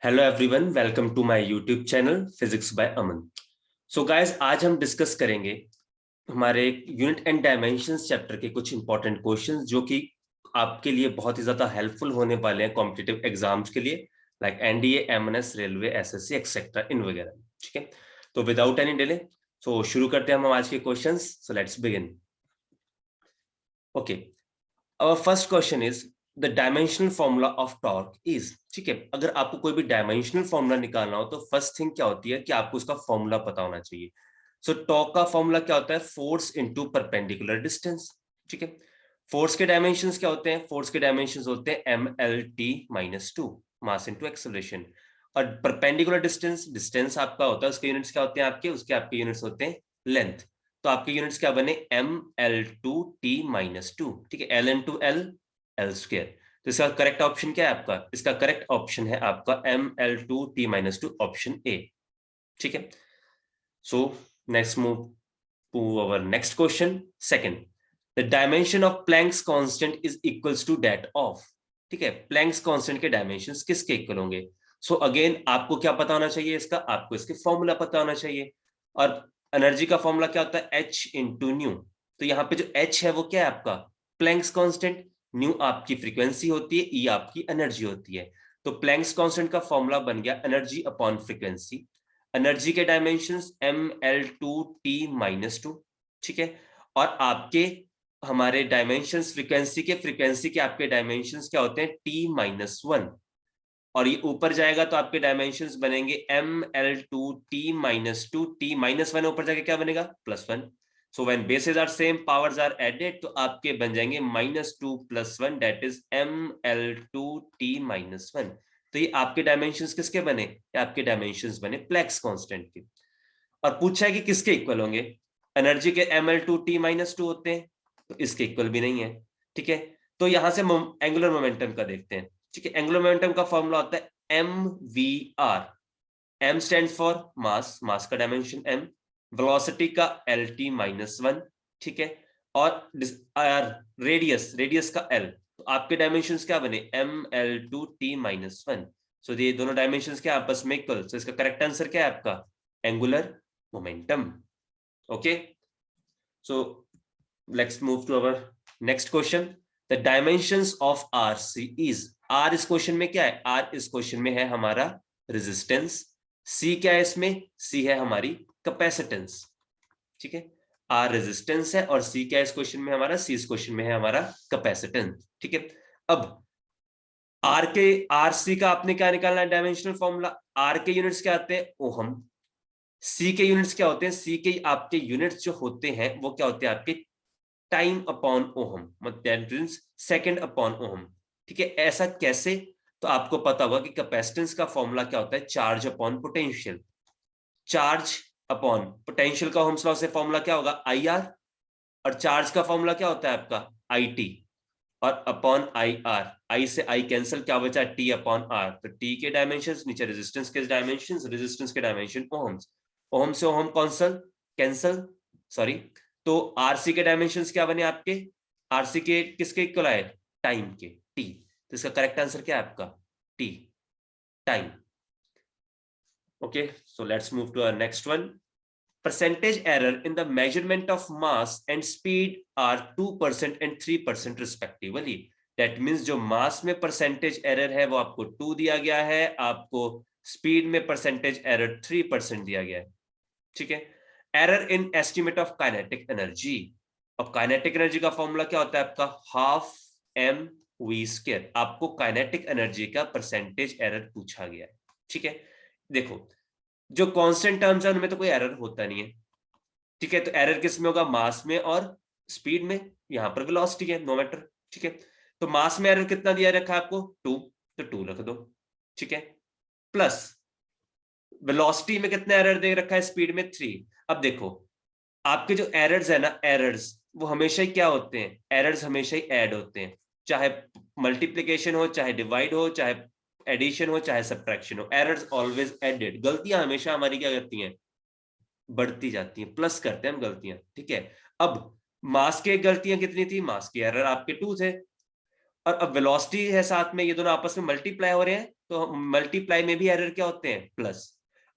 Hello everyone, welcome to my YouTube channel physics by Aman. So guys, आज हम discuss करेंगे हमारे यूनिट एंड डायमेंशंस चैप्टर के कुछ इंपॉर्टेंट क्वेश्चंस जो कि आपके लिए बहुत ही ज्यादा हेल्पफुल होने वाले हैं कॉम्पिटिटिव एग्जाम्स के लिए, like NDA, MNS, railway, SSC etcetera इन वगैरह। ठीक है, तो विदाउट एनी डिले सो शुरू करते हैं हम आज के questions. So let's begin. Okay, our first question is the dimensional formula of torque is। ठीक है, अगर आपको कोई भी डायमेंशनल फॉर्मूला निकालना हो तो फर्स्ट थिंग क्या होती है कि आपको उसका फॉर्मूला पता होना चाहिए। सो टॉर्क का फॉर्मूला क्या होता है? Force into perpendicular distance. ठीक है, फोर्स के डायमेंशंस क्या होते हैं? फोर्स के डायमेंशंस होते हैं mlt-2, मास इनटू एक्सेलरेशन। और परपेंडिकुलर डिस्टेंस, डिस्टेंस आपका होता है, उसके यूनिट्स क्या होते हैं? आपके यूनिट्स होते हैं लेंथ। तो आपके यूनिट्स क्या बने? ml/t-2। ठीक है, l into L, L square. तो इसका करेक्ट ऑप्शन क्या है आपका? इसका करेक्ट ऑप्शन है आपका ml/t-2, ऑप्शन ए। ठीक है, so next move to our next question. Second, the dimension of Planck's constant is equals to that of. ठीक है, प्लैंक्स कांस्टेंट के डायमेंशंस किसके इक्वल होंगे? सो अगेन आपको क्या पता होना चाहिए? इसका आपको इसके फॉर्मूला पता होना चाहिए। और एनर्जी का फॉर्मूला क्या होता है? H into new. तो यहाँ पे जो H है वो क्या है आपका? Planck's constant. न्यू आपकी फ्रीक्वेंसी होती है, E आपकी एनर्जी होती है। तो प्लैंक्स कांस्टेंट का फॉर्मूला बन गया एनर्जी अपॉन फ्रीक्वेंसी। एनर्जी के डायमेंशंस ml/t-2। ठीक है, और आपके हमारे डायमेंशंस फ्रीक्वेंसी के आपके डायमेंशंस क्या होते हैं? t-1। और ये ऊपर जाएगा तो आपके डायमेंशंस बनेंगे ml/2t-2। t-1 ऊपर जाके क्या बनेगा? +1। So when bases are same, powers are added, तो आपके बन जाएंगे -2 + 1, दैट इज ml/2t-1। तो ये आपके डायमेंशंस किसके बने? ये आपके डायमेंशंस बने प्लैंक्स कांस्टेंट के। और पूछा है कि किसके इक्वल होंगे? एनर्जी के ml/t-2 होते हैं, तो इसके इक्वल भी नहीं है। ठीक है, तो यहां से एंगुलर मोमेंटम का देखते हैं। ठीक है, एंगुलर मोमेंटम का फॉर्मूला होता है mvr। m stand for mass, mass का डायमेंशन m, वेलोसिटी का lt-1। ठीक है, और रेडियस, रेडियस का l। तो आपके डायमेंशंस क्या बने? ml/t-1। सो ये दोनों डायमेंशंस क्या आपस में इक्वल। सो इसका करेक्ट आंसर क्या है आपका? Angular momentum. Okay, so let's move to our next question. The dimensions of RC is. R इस क्वेश्चन में क्या है? R इस क्वेश्चन में है हमारा रेजिस्टेंस। C क्या है इसमें? C है हमारी कैपेसिटेंस। ठीक है, R रेजिस्टेंस है और C क्या है इस क्वेश्चन में हमारा? C इस क्वेश्चन में है हमारा कैपेसिटेंस। ठीक है, अब RC का आपने क्या निकालना है? Dimensional formula. R के यूनिट्स क्या आते हैं? ओहम। C के यूनिट्स क्या होते हैं? C के आपके यूनिट्स जो होते हैं वो क्या होते हैं? आपके टाइम अपॉन ओहम, मतलब सेकंड अपॉन ओहम। ठीक है, ऐसा कैसे? तो आपको पता होगा कि कैपेसिटेंस का फॉर्मूला क्या होता है? Charge upon potential. Charge upon potential का ओहम्स लॉ से फॉर्मूला क्या होगा? IR। और चार्ज का फॉर्मूला क्या होता है आपका? IT। और अपॉन IR, I से I कैंसिल, क्या बचा? T upon R। तो T के डायमेंशंस, नीचे रेजिस्टेंस के डायमेंशंस, रेजिस्टेंस के डायमेंशन ओहम्स, ओहम से ओहम कैंसिल, कैंसिल, सॉरी। तो RC के डायमेंशंस क्या बने आपके? RC के किसके इक्वल आए? टाइम के, T। तो इसका करेक्ट आंसर क्या है आपका? T, time. Okay, so let's move to our next one. Percentage error in the measurement of mass and speed are 2% and 3% respectively। That means जो mass में percentage error है वो आपको 2 दिया गया है, आपको speed में percentage error 3% दिया गया है। ठीक है, error in estimate of kinetic energy। अब kinetic energy का फॉर्मूला क्या होता है आपका? Half mv²। आपको kinetic energy का percentage error पूछा गया है। ठीक है, देखो जो कांस्टेंट टर्म्स है उनमें तो कोई एरर होता नहीं है। ठीक है, तो एरर किस में होगा? मास में और स्पीड में। यहां पर वेलोसिटी है, नो मैटर। ठीक है, तो मास में एरर कितना दिया रखा है आपको? 2, तो 2 रख दो। ठीक है, प्लस वेलोसिटी में कितना एरर दे रखा है? स्पीड में 3। अब देखो आपके जो एरर्स है ना, एरर्स वो हमेशा ही क्या होते हैं? एरर्स हमेशा ही ऐड होते हैं, चाहे मल्टीप्लीकेशन हो, चाहे डिवाइड हो, चाहे एडिशन हो, चाहे सब्ट्रैक्शन हो, एरर्स ऑलवेज एडेड। गलतियां हमेशा हमारी क्या करती हैं? बढ़ती जाती हैं, प्लस करते हैं हम गलतियां। ठीक है, अब मास के गलतियां कितनी थी? मास के एरर आपके 2 थे, और अब वेलोसिटी है साथ में, ये दोनों आपस में मल्टीप्लाई हो रहे हैं, तो मल्टीप्लाई में भी एरर क्या होते हैं, प्लस।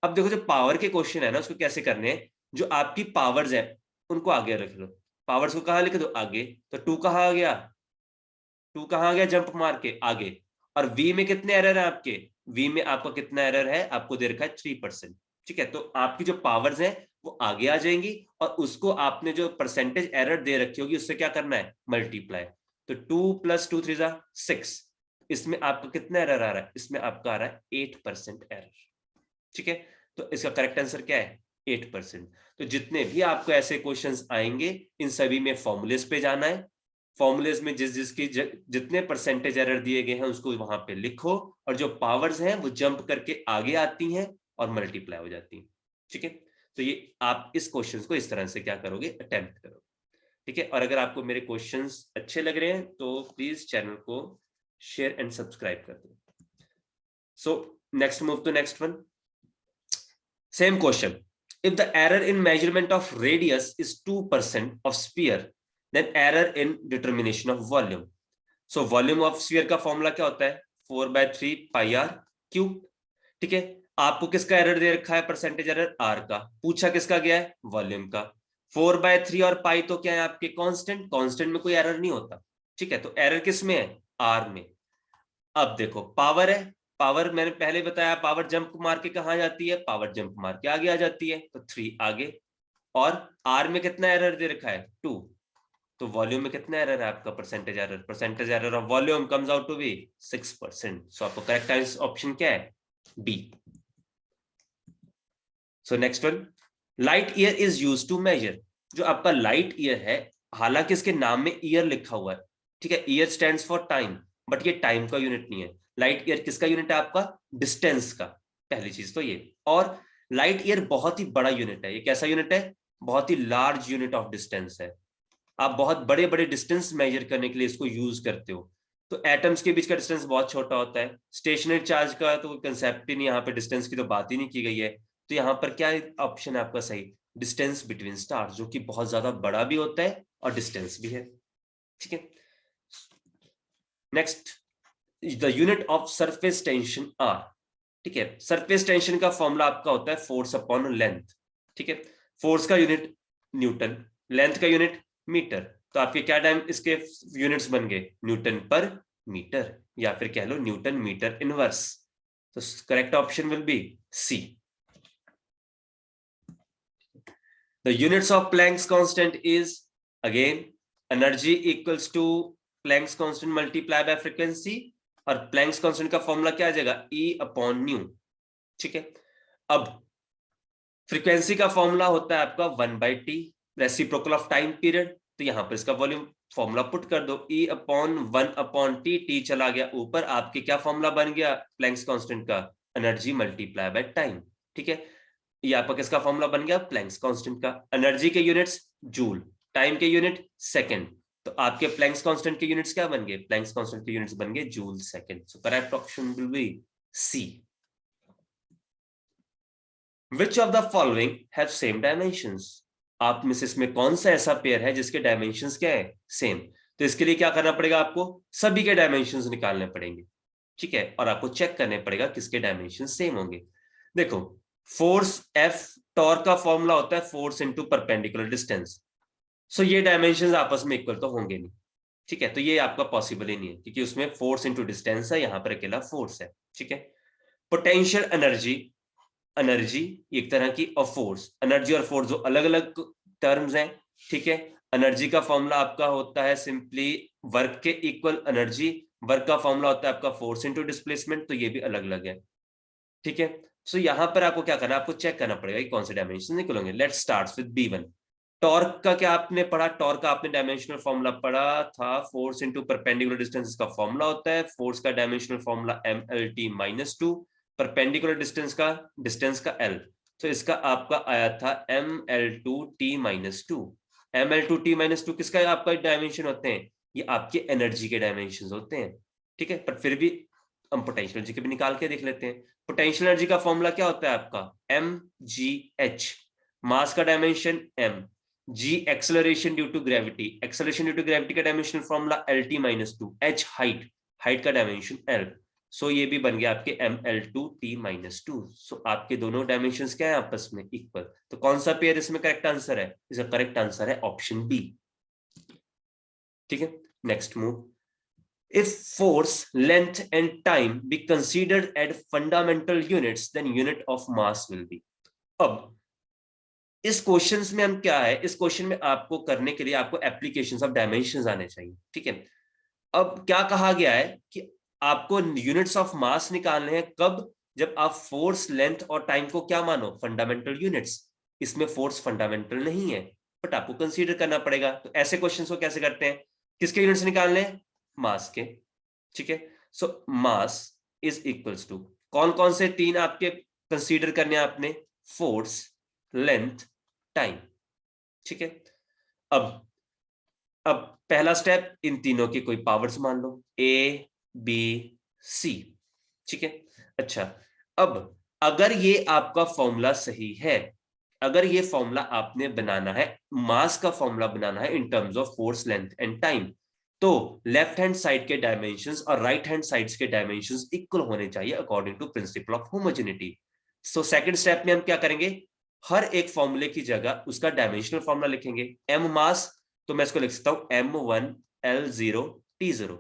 अब देखो जो पावर के क्वेश्चन है ना, उसको कैसे करने हैं, जो आपकी पावर्स है उनको आगे रख लो, पावर्स को कहाँ लिख दो, आगे। तो 2 कहाँ आ गया, 2 कहाँ आ गया, जंप मार के आगे। और वी में कितने एरर है आपके, वी में आपका कितना एरर है, आपको दे रखा है 3%। ठीक है, तो आपकी जो पावर्स हैं वो आगे आ जाएंगी, और उसको आपने जो परसेंटेज एरर दे रखी होगी उससे क्या करना है, मल्टीप्लाई। तो 2 + 2 3 6, इसमें आपका कितना एरर आ रहा है, इसमें आपका आ रहा है 8% एरर। ठीक है, तो इसका करेक्ट आंसर क्या है, 8%। तो जितने भी आपको ऐसे क्वेश्चंस आएंगे, इन सभी में फॉर्मूलेस पे जाना है, फॉर्मूलेस में जिसकी जितने परसेंटेज एरर दिए गए हैं उसको वहां पे लिखो, और जो पावर्स हैं वो जंप करके आगे आती हैं और मल्टीप्लाई हो जाती हैं। ठीक है, तो ये आप इस क्वेश्चंस को इस तरह से क्या करोगे, अटेम्प्ट करोगे। ठीक है, और अगर आपको मेरे क्वेश्चंस अच्छे लग रहे हैं तो प्लीज चैनल को शेयर एंड सब्सक्राइब कर दो। So next move to next one, same question. If the error in measurement of radius is 2% of sphere, then error in determination of volume. So volume of sphere का formula क्या होता है, 4/3 pi r cube. ठीक है, आपको किसका error दे रखा है, परसेंटेज एरर r का, पूछा किसका गया है, वॉल्यूम का। 4/3 और पाई तो क्या है आपके, कांस्टेंट, कांस्टेंट में कोई एरर नहीं होता। ठीक है, तो एरर किस में है, r में। अब देखो पावर है, पावर मैंने पहले बताया, पावर जंप मार के कहां जाती है, पावर जंप मार के आगे आ जाती है, तो 3 आगे। और आर में कितना एरर दे रखा है, 2। तो वॉल्यूम में कितना एरर है आपका, percentage error of volume comes out to be 6%। So आपको करेक्ट ऑप्शन क्या है, B. So next one, light year is used to measure. जो आपका लाइट ईयर है, हालांकि इसके नाम में ईयर लिखा हुआ है, ठीक है, year stands for time, but ये टाइम का यूनिट नहीं है। लाइट ईयर किसका यूनिट है आपका, डिस्टेंस का, पहली चीज तो ये। और लाइट ईयर बहुत ही बड़ा यूनिट है, ये कैसा यूनिट है, बहुत ही लार्ज यूनिट ऑफ डिस्टेंस है। आप बहुत बड़े बड़े डिस्टेंस मेजर करने के लिए इसको यूज करते हो। तो एटम्स के बीच का डिस्टेंस बहुत छोटा होता है, स्टेशनरी चार्ज का तो कंसेप्ट ही नहीं, यहाँ पे डिस्टेंस की तो बात ही नहीं की गई है। तो यहाँ पर क्या ऑप्शन है आपका सही, डिस्टेंस बिटवीन स्टार्स, जो कि बहुत ज्यादा बड़ा भी होता है और डिस्टेंस भी है। ठीक है, next, the unit of surface tension are. ठीक है, सरफेस टेंशन का फॉर्मूला आपका होता है फोर्स अपॉन लेंथ। ठीक है, फोर्स का यूनिट न्यूटन, लेंथ का यूनिट मीटर। तो आपके क्या टाइम इसके यूनिट्स बन गए, न्यूटन पर मीटर, या फिर कह लो न्यूटन मीटर इनवर्स। तो correct option will be C. The units of Planck's constant is again energy equals to Planck's constant multiplied by frequency, और Planck's constant का फॉर्मूला क्या आ जाएगा, E अपॉन न्यू। ठीक है, अब फ्रीक्वेंसी का फॉर्मूला होता है आपका 1/t, reciprocal of time period. तो यहां पर इसका वॉल्यूम फॉर्मूला पुट कर दो, E अपॉन 1/t, टी चला गया ऊपर, आपके क्या फॉर्मूला बन गया प्लैंक्स कांस्टेंट का, एनर्जी मल्टीप्लाई बाय टाइम। ठीक है, ये आपका किसका फॉर्मूला बन गया, प्लैंक्स कांस्टेंट का। एनर्जी के यूनिट्स जूल, टाइम के यूनिट सेकंड। तो आपके प्लैंक्स कांस्टेंट के यूनिट्स क्या बन गए, प्लैंक्स कांस्टेंट के यूनिट्स बन गए joule second. So correct option will be C. Which of the following have same dimensions? आप में से इसमें कौन सा ऐसा पेयर है जिसके डायमेंशंस क्या है, सेम। तो इसके लिए क्या करना पड़ेगा, आपको सभी के डायमेंशंस निकालने पड़ेंगे। ठीक है, और आपको चेक करने पड़ेगा किसके डायमेंशन सेम होंगे। देखो, फोर्स F, टॉर्क का फॉर्मूला होता है फोर्स इंटू परपेंडिकुलर डिस्टेंस। सो ये डायमेंशंस आपस में इक्वल तो होंगे नहीं। ठीक है, तो ये आपका पॉसिबल ही नहीं है, क्योंकि उसमें फोर्स इंटू डिस्टेंस है, यहाँ पर अकेला फोर्स है। ठीक है, पोटेंशियल एनर्जी, एनर्जी एक तरह की, और फोर्स, एनर्जी और फोर्स दो अलग अलग टर्म्स हैं। ठीक है, एनर्जी का फॉर्मूला आपका होता है सिंपली वर्क के इक्वल एनर्जी, वर्क का फॉर्मूला होता है आपका फोर्स इनटू डिस्प्लेसमेंट, तो ये भी अलग अलग है। ठीक है, सो यहां पर आपको क्या करना है, आपको चेक करना पड़ेगा कि कौन से डायमेंशन निकलेंगे। Let's start with B1। Torque का क्या आपने पढ़ा, टॉर्क का आपने डायमेंशनल फॉर्मूला पढ़ा था, फोर्स इनटू परपेंडिकुलर डिस्टेंस का फॉर्मूला होता है, फोर्स का dimensional formula mlt-2, perpendicular distance का L। तो इसका आपका आया था ml2t-2। ml2t-2 किसका आपका डायमेंशन होते हैं, ये आपके एनर्जी के डायमेंशन होते हैं। ठीक है, पर फिर भी हम पोटेंशियल एनर्जी के भी निकाल के देख लेते हैं। पोटेंशियल एनर्जी का फॉर्मूला क्या होता है आपका, mgh, मास का dimension m, g acceleration due to gravity, acceleration due to gravity का dimensional formula LT-2, h height, height का डायमेंशन L। सो ये भी बन गया आपके ml2t-2। सो आपके दोनों डायमेंशंस क्या है आपस में इक्वल। तो कौन सा पेयर इसमें करेक्ट आंसर है? इसका करेक्ट आंसर है ऑप्शन बी। ठीक है, next move. If force, length and time be considered as fundamental units, then unit of mass will be। अब इस क्वेश्चंस में हम क्या है, इस क्वेश्चन में आपको करने के लिए आपको एप्लीकेशंस ऑफ डायमेंशंस आने चाहिए। ठीक है, अब क्या कहा गया है कि आपको यूनिट्स ऑफ मास निकालने हैं कब? जब आप फोर्स, लेंथ और टाइम को क्या मानो? Fundamental units. इसमें फोर्स फंडामेंटल नहीं है, बट आपको कंसीडर करना पड़ेगा। तो ऐसे क्वेश्चंस को कैसे करते हैं? किसके यूनिट्स निकालने हैं? मास के। ठीक है, सो मास इज इक्वल्स टू कौन कौन से तीन आपके कंसीडर करने हैं आपने? Force, length, time. ठीक है, अब पहला स्टेप, इन तीनों की कोई पावर्स मान लो, ए बी सी। ठीक है, अच्छा, अब अगर ये आपका फॉर्मूला सही है, अगर ये फॉर्मूला आपने बनाना है, मास का फॉर्मूला बनाना है in terms of force, length and time, तो लेफ्ट हैंड साइड के डायमेंशंस और राइट हैंड साइड्स के डायमेंशंस इक्वल होने चाहिए according to principle of homogeneity. So second step में हम क्या करेंगे? हर एक फॉर्मूले की जगह उसका डायमेंशनल फॉर्मूला लिखेंगे। एम मास, तो मैं इसको लिख सकता हूं m1l0t0।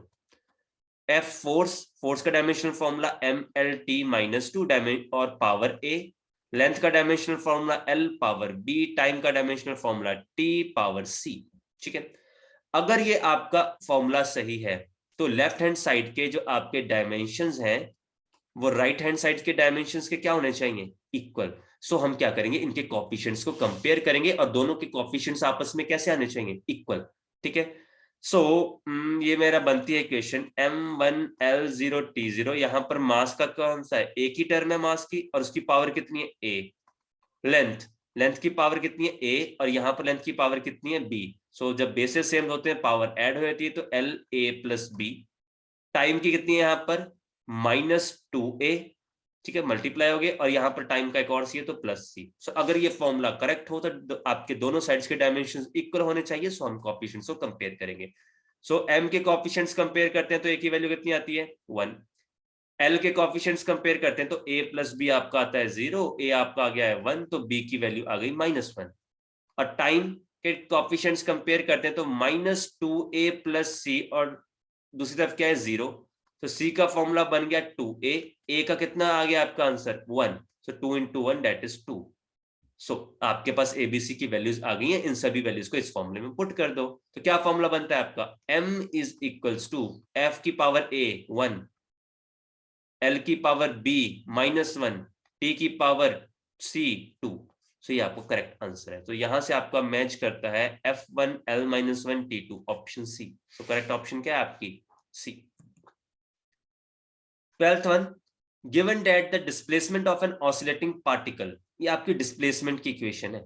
एफ फोर्स, फोर्स का डायमेंशनल फॉर्मूला mlt-2 और पावर a। लेंथ का dimensional formula l power b। Time का dimensional formula t power c। ठीक है, अगर ये आपका फॉर्मूला सही है तो लेफ्ट हैंड साइड के जो आपके डायमेंशंस हैं वो राइट हैंड साइड के डायमेंशंस के क्या होने चाहिए? इक्वल। सो हम क्या करेंगे? इनके कोएफिशिएंट्स को कंपेयर करेंगे और दोनों के कोएफिशिएंट्स आपस में कैसे आने चाहिए? इक्वल। ठीक है, सो ये मेरा बनती है इक्वेशन m1l0t0। यहां पर मास का कौन सा है? एक ही टर्म है मास की और उसकी पावर कितनी है? a। लेंथ, लेंथ की पावर कितनी है? a, और यहां पर लेंथ की पावर कितनी है? b। सो जब बेसिस सेम होते हैं पावर ऐड हो जाती है, तो la+b। टाइम की कितनी है यहाँ पर? -2a। ठीक है, मल्टीप्लाई हो गए और यहाँ पर टाइम का एक और सी है तो +c। सो अगर ये फॉर्मूला करेक्ट हो तो आपके दोनों साइड्स के डायमेंशंस इक्वल होने चाहिए। सो हम कोएफिशिएंट्स को कंपेयर करेंगे। सो m के कोएफिशिएंट्स कंपेयर करते हैं तो a की वैल्यू कितनी आती है? 1। l के कोएफिशिएंट्स कंपेयर करते हैं तो a+b आपका आता है 0, a आपका आ गया है 1, तो b की वैल्यू आ गई -1। और टाइम के कोएफिशिएंट्स कंपेयर करते हैं तो -2a + c और दूसरी तरफ क्या है? 0। तो c का फॉर्मूला बन गया 2a। a का कितना आ गया आपका आंसर? 1। So 2 × 1 that is 2। सो आपके पास abc की वैल्यूज आ गई हैं, इन सभी वैल्यूज को इस फॉर्मूले में पुट कर दो। तो क्या फॉर्मूला बनता है आपका? m is equals to f की पावर a 1, l की पावर b -1, t की पावर c 2। सो ये आपको करेक्ट आंसर है। तो यहां से आपका मैच करता है f1l-1t2 option C. So correct option क्या है आपकी? C. 12th one, given that the displacement of an oscillating particle, ये आपकी डिस्प्लेसमेंट की इक्वेशन है।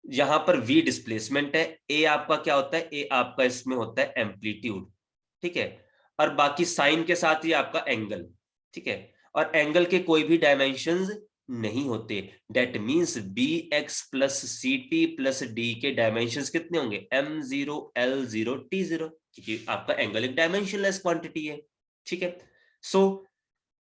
यहां पर v डिस्प्लेसमेंट है, a आपका क्या होता है? a आपका इसमें होता है एम्पलीट्यूड। ठीक है, और बाकी साइन के साथ ही आपका एंगल। ठीक है, और एंगल के कोई भी डायमेंशंस नहीं होते। That means bx + ct + d के डायमेंशंस कितने होंगे? m0 l0 t0, क्योंकि आपका एंगल एक डायमेंशनलेस क्वांटिटी है। ठीक है, सो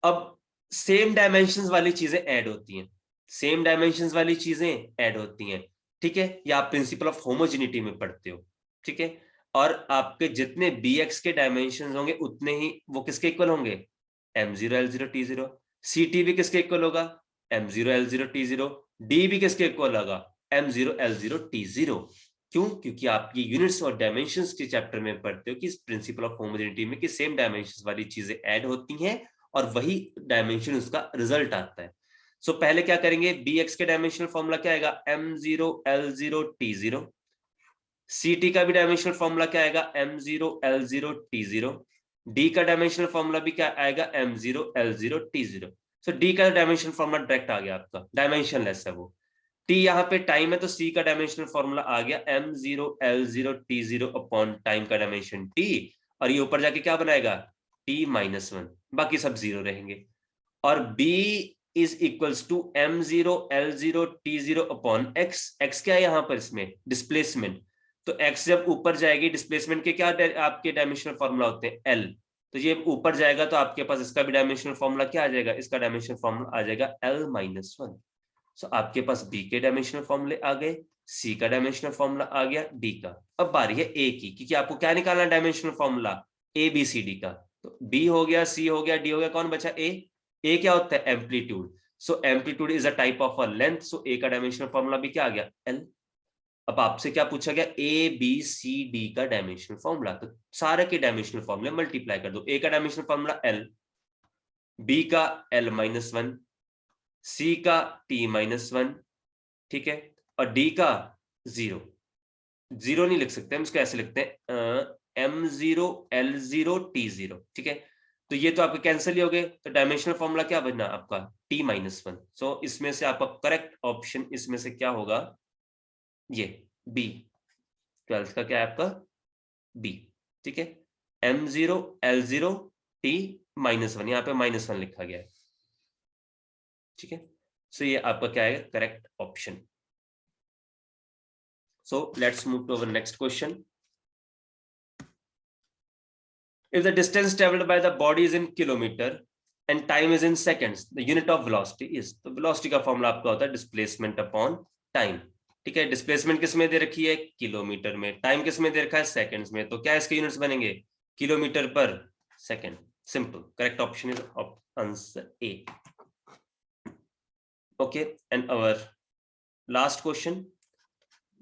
अब सेम डायमेंशंस वाली चीजें ऐड होती हैं, सेम डायमेंशंस वाली चीजें ऐड होती हैं। ठीक है, या आप प्रिंसिपल ऑफ होमोजेनिटी में पढ़ते हो। ठीक है, और आपके जितने bx के डायमेंशंस होंगे उतने ही वो किसके इक्वल होंगे? m0 l0 t0। ct भी किसके इक्वल होगा? m0 l0 t0। d भी किसके इक्वल होगा? m0 l0 t0। क्यों? क्योंकि आप ये यूनिट्स और डायमेंशंस के चैप्टर में पढ़ते हो कि प्रिंसिपल ऑफ होमोजेनिटी में कि सेम डायमेंशंस वाली चीजें ऐड होती हैं और वही डायमेंशन उसका रिजल्ट आता है। सो पहले क्या करेंगे? bx के डायमेंशनल फॉर्मूला क्या आएगा? m0 l0 t0। ct का भी डायमेंशनल फॉर्मूला क्या आएगा? m0 l0 t0। d का डायमेंशनल फॉर्मूला भी क्या आएगा? m0 l0 t0। सो d का डायमेंशनल फॉर्मूला डायरेक्ट आ गया आपका, डायमेंशनलेस है वो। t यहाँ पे टाइम है तो c का डायमेंशनल फॉर्मूला आ गया m0 l0 t0 upon time का डायमेंशन t, और ये ऊपर जाके क्या बनाएगा? t-1, बाकी सब 0 रहेंगे। और b is equals to m0 l0 t0 upon x। x क्या है यहाँ पर? इसमें डिस्प्लेसमेंट। तो x जब ऊपर जाएगी, डिस्प्लेसमेंट के क्या आपके डायमेंशनल फॉर्मूला होते हैं? l। तो ये ऊपर जाएगा तो आपके पास इसका भी डायमेंशनल फॉर्मूला क्या आ जाएगा, इसका डायमेंशनल फॉर्मूला आ जाएगा L-1। सो आपके पास बी के डायमेंशनल फॉर्मूले आ गए, सी का डायमेंशनल फॉर्मूला आ गया, डी का। अब बारी है ए की, क्योंकि आपको क्या निकालना है dimensional formula A B C D का। तो बी हो गया, सी हो गया, डी हो गया, कौन बचा ए। ए क्या होता है, amplitude. So amplitude is a type of a length, so A का डायमेंशनल फॉर्मूला भी क्या आ गया, एल। अब आपसे क्या पूछा गया, ए बी सी डी का डायमेंशनल फॉर्मूला, तो सारे के डायमेंशनल फॉर्मूले मल्टीप्लाई कर दो। ए का डायमेंशनल फॉर्मूला एल, बी का L-1, सी का T-1, ठीक है, और डी का 0। 0 नहीं लिख सकते हम, इसको ऐसे लिखते हैं M0 L0 T0, ठीक है। तो ये तो आपके कैंसिल ही हो गए, तो डायमेंशनल फॉर्मूला क्या बना आपका, T-1। सो इसमें से आपका करेक्ट ऑप्शन इसमें से क्या होगा, ये बी, 12th का क्या है आपका बी, ठीक है। M0 L0 T-1, यहाँ पे -1 लिखा गया है, ठीक है। सो ये आपका क्या है correct option. So let's move to our next question. If the distance traveled by the body is in kilometer and time is in seconds, the unit of velocity is, तो velocity का फॉर्मूला आपका होता है displacement upon time, ठीक है। Displacement किस में दे रखी है, किलोमीटर में, टाइम किस में दे रखा है, सेकंड्स में, तो क्या इसके यूनिट्स बनेंगे, kilometre per second. Simple, correct option is answer A. Okay, and our last question,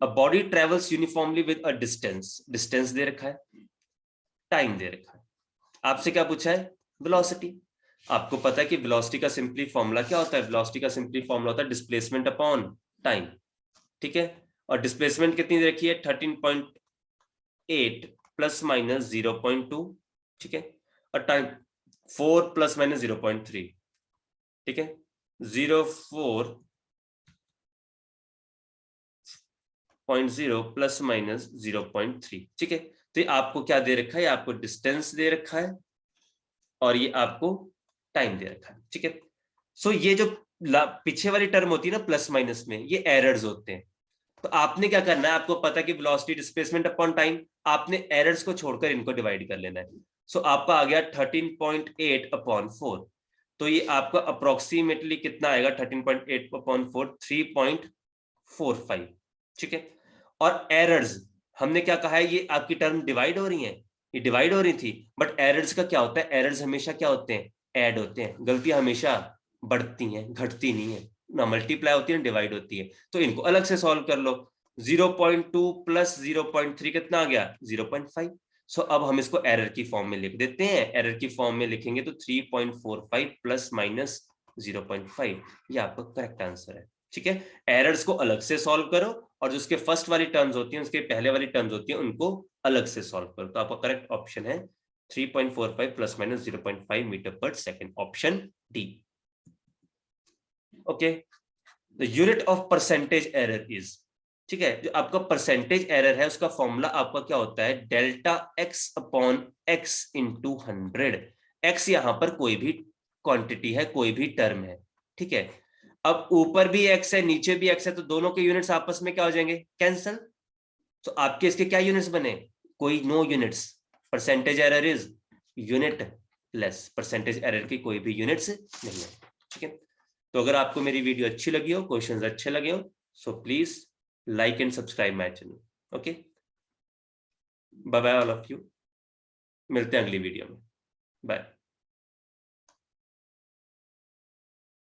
A body travels uniformly with a distance, distance दे रखा है, टाइम दे रखा है, आपसे क्या पूछा है, वेलोसिटी। आपको पता है कि वेलोसिटी का सिंपली फॉर्मूला क्या होता है, वेलोसिटी का सिंपली फॉर्मूला होता है डिस्प्लेसमेंट अपॉन टाइम, ठीक है। और डिस्प्लेसमेंट कितनी दे रखी है, 13.8 प्लस माइनस 0.2, ठीक है, और टाइम 4 प्लस माइनस 0.3, ठीक है, 0.0 प्लस माइनस 0.3, ठीक है। तो ये आपको क्या दे रखा है, आपको डिस्टेंस दे रखा है और ये आपको टाइम दे रखा है, ठीक है। सो ये जो पीछे वाली टर्म होती है ना प्लस माइनस में, ये एरर्स होते हैं। तो आपने क्या करना है, आपको पता है कि वेलोसिटी डिस्प्लेसमेंट अपॉन टाइम, आपने एरर्स को छोड़कर इनको डिवाइड कर लेना है। सो आपका आ गया 13.8 अपॉन 4, तो ये आपका अप्रोक्सीमेटली कितना आएगा, 13.8 अपॉन 4, 3.45, ठीक है। और एरर्स हमने क्या कहा है, ये आपकी टर्म डिवाइड हो रही है, ये डिवाइड हो रही थी, बट एरर्स का क्या होता है, एरर्स हमेशा क्या होते हैं, ऐड होते हैं, गलतियां हमेशा बढ़ती हैं, घटती नहीं है ना, मल्टीप्लाई होती है, डिवाइड होती है। तो इनको अलग से सॉल्व कर लो, 0.2 प्लस 0.3 कितना आ गया, 0.5। सो अब हम इसको एरर की फॉर्म में लिख देते हैं, एरर की फॉर्म में लिखेंगे तो 3.45 प्लस माइनस 0.5, ये आपका करेक्ट आंसर है, ठीक है। एरर्स को अलग से सॉल्व करो और जो उसके फर्स्ट वाली टर्म्स होती हैं, उसके पहले वाली टर्म्स होती हैं, उनको अलग से सॉल्व करो। तो आपका करेक्ट ऑप्शन है 3.45 प्लस माइनस 0.5 मीटर पर second, option D. Okay, the unit of percentage error is, ठीक है, जो आपका परसेंटेज एरर है उसका फॉर्मूला आपका क्या होता है, delta x upon x into 100। X यहां पर कोई भी क्वांटिटी है, कोई भी टर्म है, ठीक है। अब ऊपर भी एक्स है, नीचे भी एक्स है, तो दोनों के यूनिट्स आपस में क्या हो जाएंगे, कैंसल। तो आपके इसके क्या यूनिट्स बने, कोई no units, percentage error is unitless, percentage error की कोई भी यूनिट्स नहीं है, ठीक है। तो अगर आपको मेरी वीडियो अच्छी लगी हो, क्वेश्चंस अच्छे लगे हो, so please like and subscribe my channel. Okay, bye bye all of you, मिलते हैं अगली वीडियो में, बाय।